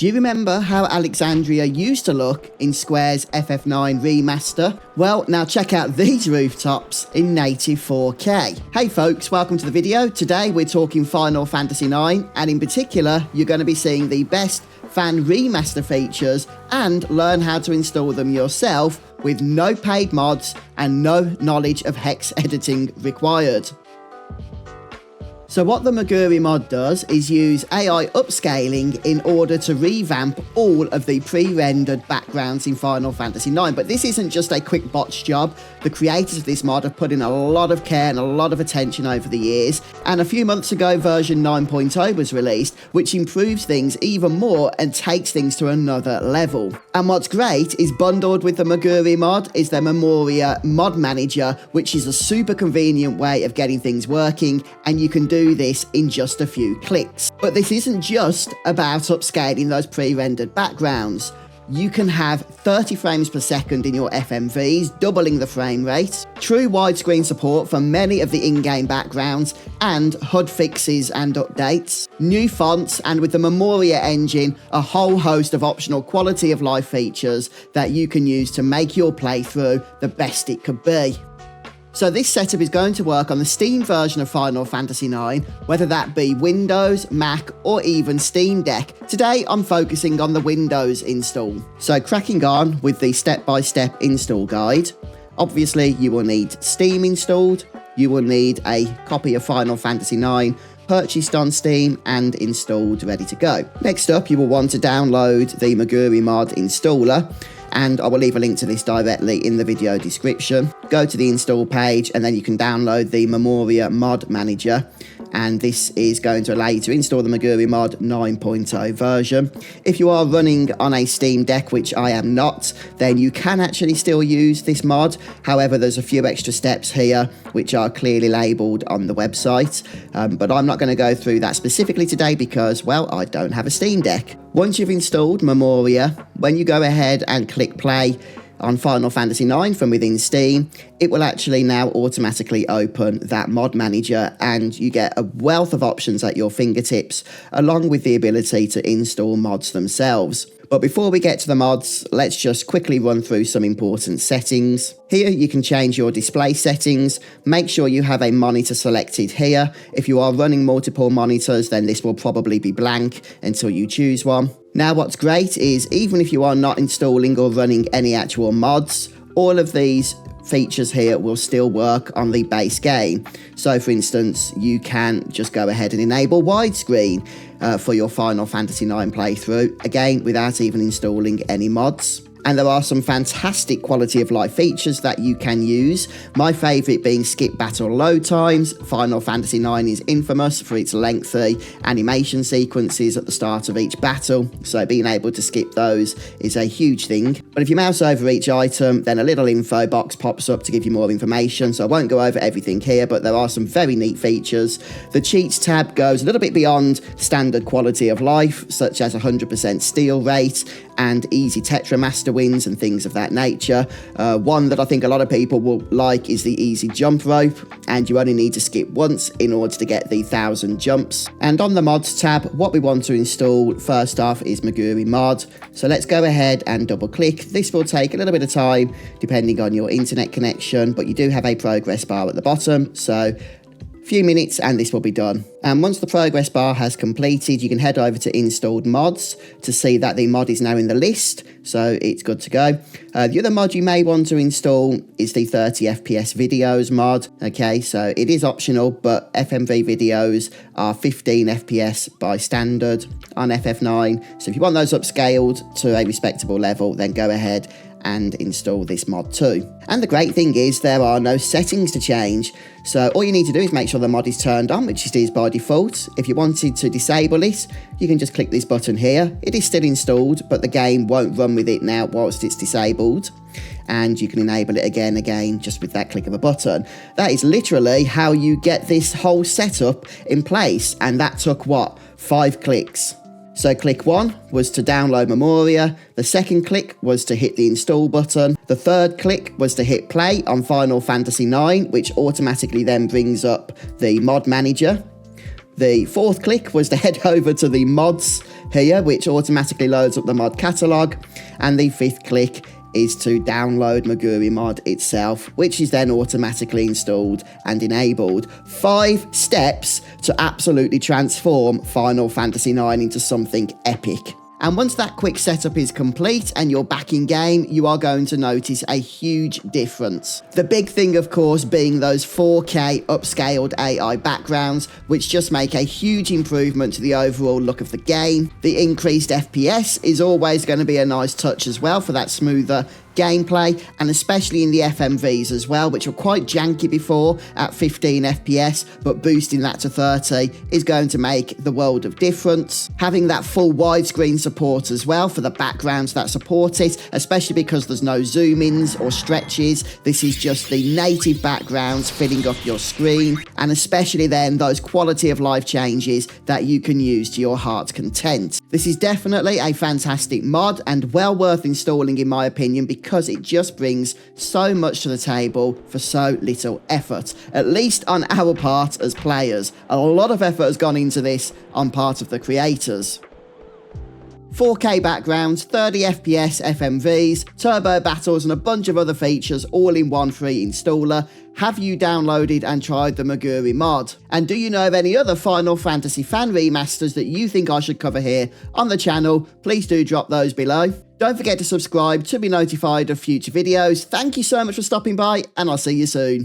Do you remember how Alexandria used to look in Square's FF9 remaster? Well, now check out these rooftops in native 4K. Hey folks, welcome to the video. Today we're talking Final Fantasy IX, and in particular, you're going to be seeing the best fan remaster features and learn how to install them yourself with no paid mods and no knowledge of hex editing required. So what the Moguri Mod does is use AI upscaling in order to revamp all of the pre-rendered backgrounds in Final Fantasy IX. But this isn't just a quick botch job. The creators of this mod have put in a lot of care and a lot of attention over the years. And a few months ago, version 9.0 was released, which improves things even more and takes things to another level. And what's great is bundled with the Moguri Mod is their Memoria mod manager, which is a super convenient way of getting things working, and you can do this in just a few clicks. But this isn't just about upscaling those pre-rendered backgrounds. You can have 30 frames per second in your FMVs, doubling the frame rate, true widescreen support for many of the in-game backgrounds, and HUD fixes and updates, new fonts, and with the Memoria engine, a whole host of optional quality of life features that you can use to make your playthrough the best it could be. So this setup is going to work on the Steam version of Final Fantasy IX, whether that be Windows, Mac, or even Steam Deck. Today I'm focusing on the Windows install. So cracking on with the step-by-step install guide. Obviously you will need Steam installed, you will need a copy of Final Fantasy IX purchased on Steam and installed ready to go. Next up, you will want to download the Moguri Mod installer, and I will leave a link to this directly in the video description. Go to the install page and then you can download the Memoria mod manager, and this is going to allow you to install the Moguri Mod 9.0 version. If you are running on a Steam Deck, which I am not, then you can actually still use this mod. However, there's a few extra steps here which are clearly labelled on the website, but I'm not going to go through that specifically today because, well, I don't have a Steam Deck. Once you've installed Memoria, when you go ahead and click play on Final Fantasy IX from within Steam, it will actually now automatically open that mod manager, and you get a wealth of options at your fingertips, along with the ability to install mods themselves. But before we get to the mods, let's just quickly run through some important settings. Here you can change your display settings. Make sure you have a monitor selected here. If you are running multiple monitors, then this will probably be blank until you choose one. Now what's great is even if you are not installing or running any actual mods, all of these features here will still work on the base game. So for instance, you can just go ahead and enable widescreen for your Final Fantasy IX playthrough, again without even installing any mods. And there are some fantastic quality of life features that you can use. My favourite being skip battle load times. Final Fantasy IX is infamous for its lengthy animation sequences at the start of each battle, so being able to skip those is a huge thing. But if you mouse over each item, then a little info box pops up to give you more information, so I won't go over everything here, but there are some very neat features. The cheats tab goes a little bit beyond standard quality of life, such as 100% steal rate and easy Tetramaster wins and things of that nature. One that I think a lot of people will like is the easy jump rope, and you only need to skip once in order to get the 1,000 jumps. And on the mods tab, what we want to install first off is Moguri Mod. So let's go ahead and double click. This will take a little bit of time depending on your internet connection, but you do have a progress bar at the bottom, so few minutes and this will be done. And once the progress bar has completed, you can head over to installed mods to see that the mod is now in the list, so it's good to go. The other mod you may want to install is the 30 FPS videos mod. Okay, so it is optional, but FMV videos are 15 FPS by standard on FF9, so if you want those upscaled to a respectable level, then go ahead and install this mod too. And the great thing is there are no settings to change, so all you need to do is make sure the mod is turned on, which it is by default. If you wanted to disable it, you can just click this button here. It is still installed, but the game won't run with it now whilst it's disabled, and you can enable it again just with that click of a button. That is literally how you get this whole setup in place, and that took what, 5 clicks. So click 1 was to download Memoria, the second click was to hit the install button, the third click was to hit play on Final Fantasy IX, which automatically then brings up the mod manager. The fourth click was to head over to the mods here, which automatically loads up the mod catalogue, and the 5th click is to download Moguri Mod itself, which is then automatically installed and enabled. 5 steps to absolutely transform Final Fantasy IX into something epic. And once that quick setup is complete and you're back in game, you are going to notice a huge difference. The big thing, of course, being those 4K upscaled AI backgrounds, which just make a huge improvement to the overall look of the game. The increased FPS is always going to be a nice touch as well for that smoother gameplay, and especially in the FMVs as well, which were quite janky before at 15 FPS, but boosting that to 30 is going to make the world of difference. Having that full widescreen support as well for the backgrounds that support it, especially because there's no zoom-ins or stretches. This is just the native backgrounds filling up your screen, and especially then those quality of life changes that you can use to your heart's content. This is definitely a fantastic mod and well worth installing in my opinion, because it just brings so much to the table for so little effort, at least on our part as players. A lot of effort has gone into this on part of the creators. 4K backgrounds, 30 FPS FMVs, turbo battles and a bunch of other features all in one free installer. Have you downloaded and tried the Moguri Mod? And do you know of any other Final Fantasy fan remasters that you think I should cover here on the channel? Please do drop those below. Don't forget to subscribe to be notified of future videos. Thank you so much for stopping by, and I'll see you soon.